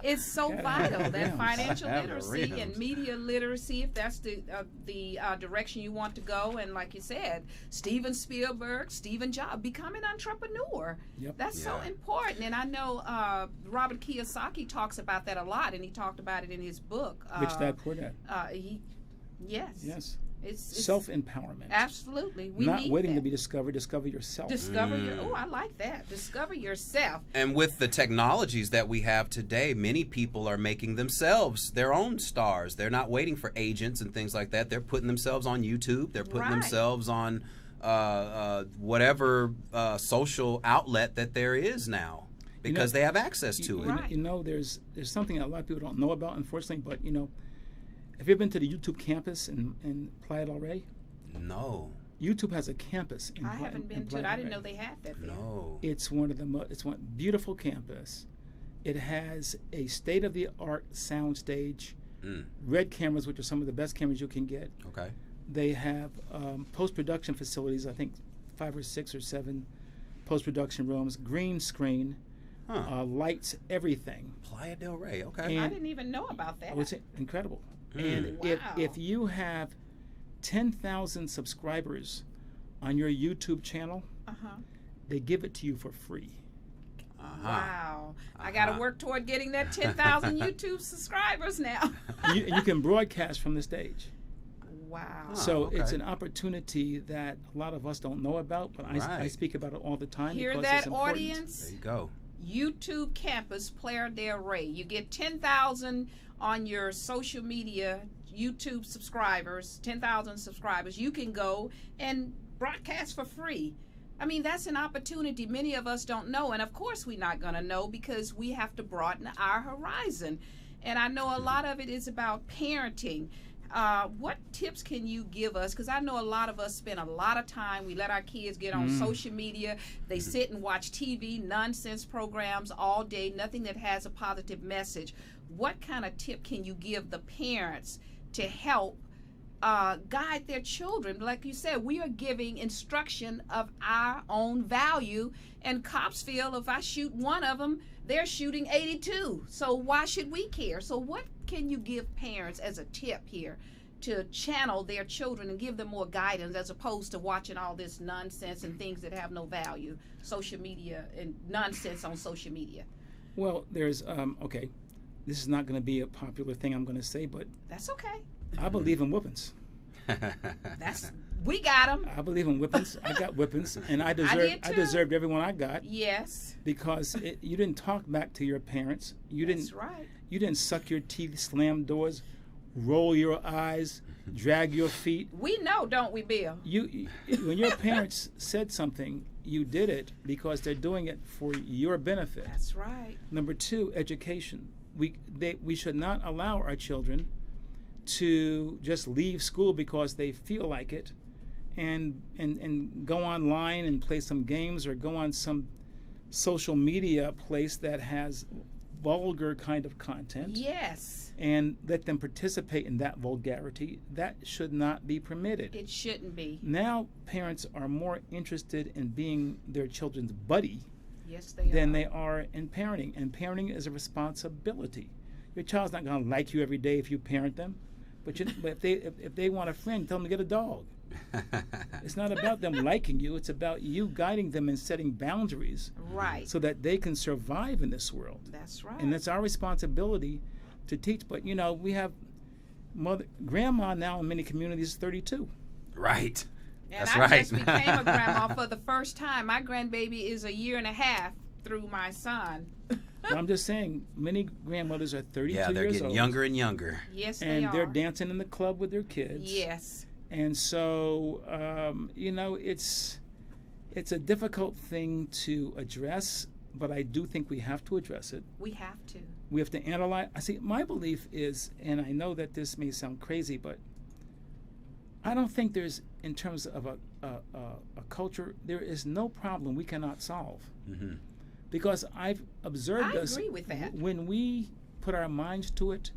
It's so vital, that rims. financial Have the literacy and rims. media literacy, if that's the direction you want to go. And like you said, Steven Spielberg, Stephen Jobs, become an entrepreneur. That's so important. And I know Robert Kiyosaki talks about that a lot, and he talked about it in his book. Rich Dad Poor Dad. Yes. It's self-empowerment. Absolutely. We Not need waiting that. to be discovered. Discover yourself. Discover your. Oh, I like that. Discover yourself. And with the technologies that we have today, many people are making themselves their own stars. They're not waiting for agents and things like that. They're putting themselves on YouTube. They're putting themselves on whatever social outlet that there is now, because they have access to it. You know, there's something that a lot of people don't know about, unfortunately, but you know, have you ever been to the YouTube campus in Playa del Rey? No. YouTube has a campus. I haven't been to it. I didn't know they had that there. No. It's one of the it's one beautiful campus. It has a state-of-the-art sound stage, red cameras, which are some of the best cameras you can get. Okay. They have post-production facilities. I think 5 or 6 or 7 post-production rooms, green screen, lights, everything. Playa del Rey. Okay. I didn't even know about that. Oh, it's incredible. And if you have 10,000 subscribers on your YouTube channel, they give it to you for free. Wow. I got to work toward getting that 10,000 YouTube subscribers now. You can broadcast from the stage. Wow. So it's an opportunity that a lot of us don't know about, but I speak about it all the time. Hear because that, it's important. audience? There you go. YouTube campus, Playa del Rey. You get 10,000 on your social media, YouTube subscribers, 10,000 subscribers. You can go and broadcast for free. I mean, that's an opportunity many of us don't know. And of course we're not going to know, because we have to broaden our horizon. And I know a lot of it is about parenting. What tips can you give us? Because I know a lot of us spend a lot of time. We let our kids get on social media. They sit and watch TV, nonsense programs all day, nothing that has a positive message. What kind of tip can you give the parents to help guide their children? Like you said, we are giving instruction of our own value. And cops feel if I shoot one of them, they're shooting 82. So why should we care? So what can you give parents as a tip here to channel their children and give them more guidance, as opposed to watching all this nonsense and things that have no value, social media and nonsense on social media? Well, there's, okay, this is not going to be a popular thing I'm going to say, but that's okay. I believe in whippings. We got them. I believe in whippings. I got whippings, and I deserved everyone I got. Yes. Because you didn't talk back to your parents. That's right. You didn't suck your teeth, slam doors, roll your eyes, drag your feet. We know, don't we, Bill? When your parents said something, you did it because they're doing it for your benefit. That's right. Number 2, education. We should not allow our children to just leave school because they feel like it, and go online and play some games, or go on some social media place that has vulgar kind of content. Yes. And let them participate in that vulgarity. That should not be permitted. It shouldn't be. Now parents are more interested in being their children's buddy than they are in parenting. And parenting is a responsibility. Your child's not going to like you every day if you parent them, but if they want a friend, tell them to get a dog. It's not about them liking you. It's about you guiding them and setting boundaries, so that they can survive in this world. That's right. And it's our responsibility to teach. But you know, we have grandma now in many communities is 32. Right. And I just became a grandma for the first time. My grandbaby is 1.5 years through my son. Well, I'm just saying, many grandmothers are 32 years old. Yeah, they're getting younger and younger. Yes, and they are. They're dancing in the club with their kids. Yes. And so, it's a difficult thing to address, but I do think we have to address it. We have to. We have to analyze. I see. My belief is, and I know that this may sound crazy, but I don't think there's, in terms of a culture, there is no problem we cannot solve. Mm-hmm. Because I've observed I agree with that. When we put our minds to it,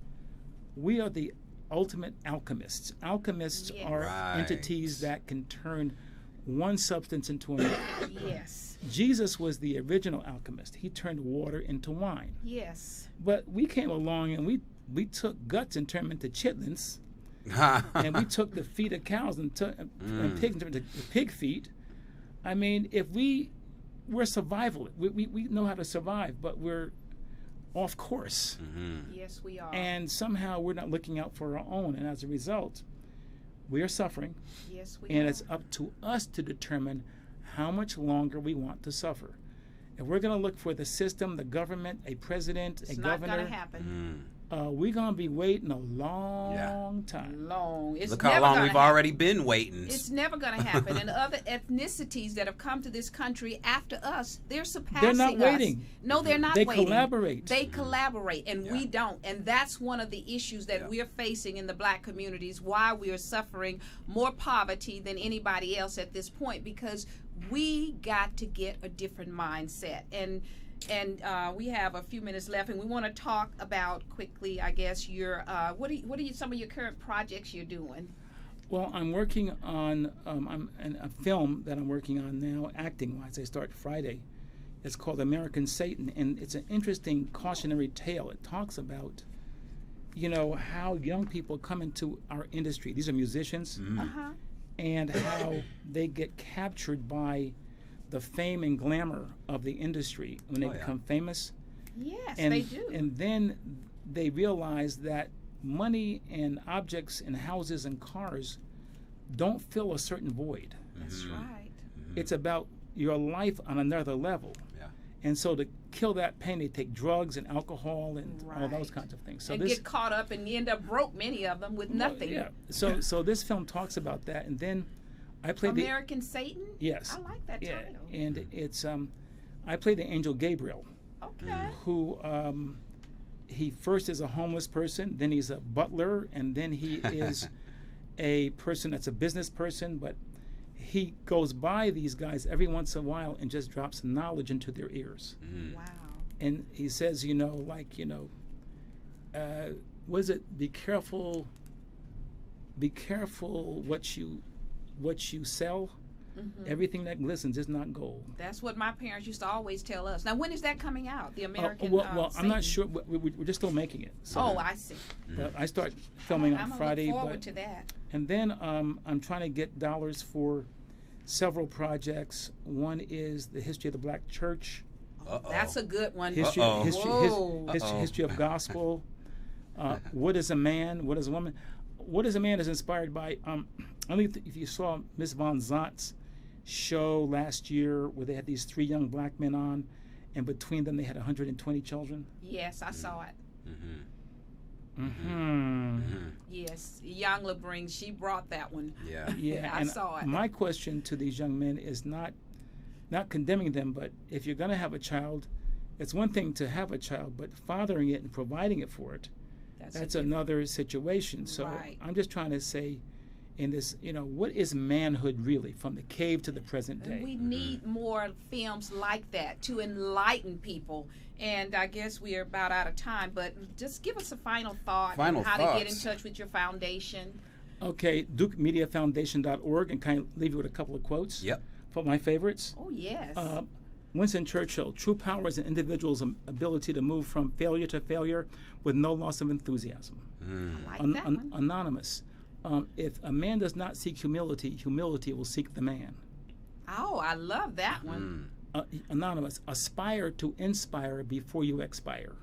we are the ultimate alchemists. Alchemists are entities that can turn one substance into another. Yes. Jesus was the original alchemist. He turned water into wine. Yes. But we came along and we took guts and turned them into chitlins. And we took the feet of cows and pigs and turned them into pig feet. I mean, we're survival. We know how to survive, but we're off course. Mm-hmm. Yes, we are. And somehow we're not looking out for our own. And as a result, we are suffering. Yes, we and are. It's up to us to determine how much longer we want to suffer. If we're going to look for the system, the government, a president, a governor, it's not going to happen. We're going to be waiting a long time. It's Look how long we've already been waiting. It's never going to happen. And other ethnicities that have come to this country after us, they're surpassing They're not us. waiting. No, they're not They waiting. collaborate. They collaborate, and we don't. And that's one of the issues that we're facing in the black communities, why we are suffering more poverty than anybody else at this point, because we got to get a different mindset. And we have a few minutes left, and we want to talk about quickly, I guess, your what are some of your current projects you're doing? Well, I'm working on a film that I'm working on now, acting-wise. I start Friday. It's called American Satan, and it's an interesting cautionary tale. It talks about, how young people come into our industry. These are musicians, and how they get captured by the fame and glamour of the industry when they become famous. Yes, and, they do. And then they realize that money and objects and houses and cars don't fill a certain void. That's right. It's about your life on another level. Yeah. And so to kill that pain, they take drugs and alcohol and all those kinds of things. So and get caught up and end up broke, many of them, with nothing. Yeah. So this film talks about that, and then I played American Satan? Yes. I like that title. And it's I play the angel Gabriel. Okay. Who he first is a homeless person, then he's a butler, and then he is a person that's a business person, but he goes by these guys every once in a while and just drops knowledge into their ears. Wow. And he says, what is it? Be careful what you sell. Everything that glistens is not gold. That's what my parents used to always tell us. Now, when is that coming out? The American well, I'm not sure. We're just still making it. So I see. I start filming on Friday. I'm look forward to that. And then I'm trying to get dollars for several projects. One is the history of the Black Church. That's a good one. History of gospel. What is a man? What is a woman? What is a man is inspired by. I don't know if you saw Miss Von Zont's show last year where they had these 3 young black men on, and between them they had 120 children. Yes, I saw it. Yes, Young LeBring, she brought that one. Yeah, I saw it. My question to these young men is not condemning them, but if you're going to have a child, it's one thing to have a child, but fathering it and providing it for it, that's another situation. So I'm just trying to say, in this, what is manhood really, from the cave to the present day? And we need more films like that to enlighten people. And I guess we are about out of time, but just give us a final thought on how to get in touch with your foundation. Okay, DukeMediaFoundation.org, and kind of leave you with a couple of quotes. Yep. For my favorites. Oh, yes. Winston Churchill: true power is an individual's ability to move from failure to failure with no loss of enthusiasm. I like that one. Anonymous: if a man does not seek humility, humility will seek the man. Oh, I love that one. Anonymous: aspire to inspire before you expire.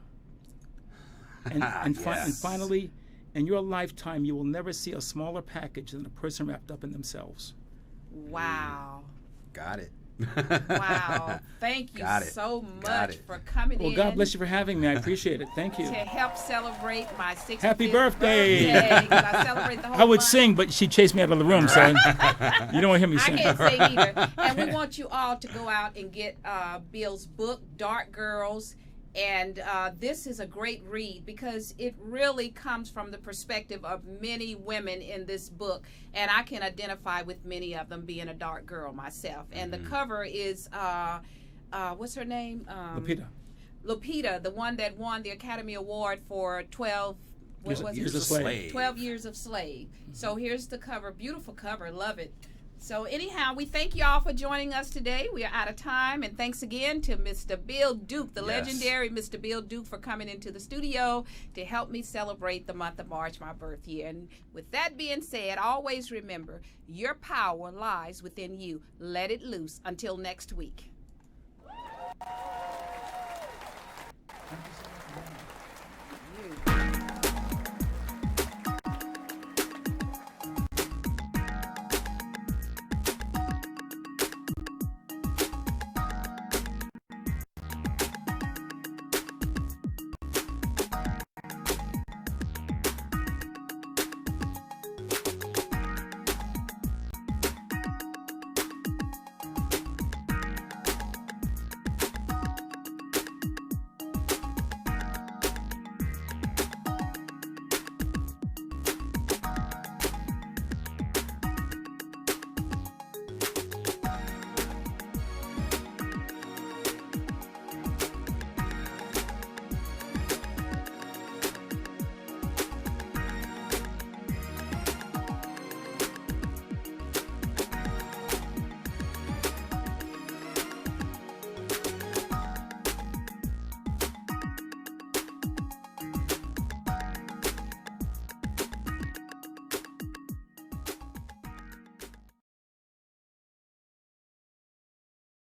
And finally, in your lifetime, you will never see a smaller package than a person wrapped up in themselves. Wow. Got it. Wow. Thank you so much for coming in. Well, God bless you for having me. I appreciate it. Thank you. To help celebrate my 65th Happy birthday. 'cause I celebrate the whole I would month. sing, but she chased me out of the room, so you don't want to hear me sing. I can't sing either. And we want you all to go out and get Bill's book, Dark Girls. And this is a great read because it really comes from the perspective of many women in this book. And I can identify with many of them, being a dark girl myself. And the cover is, what's her name? Lupita, the one that won the Academy Award for 12 Years a Slave. 12 Years of Slave. So here's the cover. Beautiful cover. Love it. So anyhow, we thank you all for joining us today. We are out of time, and thanks again to Mr. Bill Duke, the legendary Mr. Bill Duke, for coming into the studio to help me celebrate the month of March, my birth year. And with that being said, always remember, your power lies within you. Let it loose. Until next week.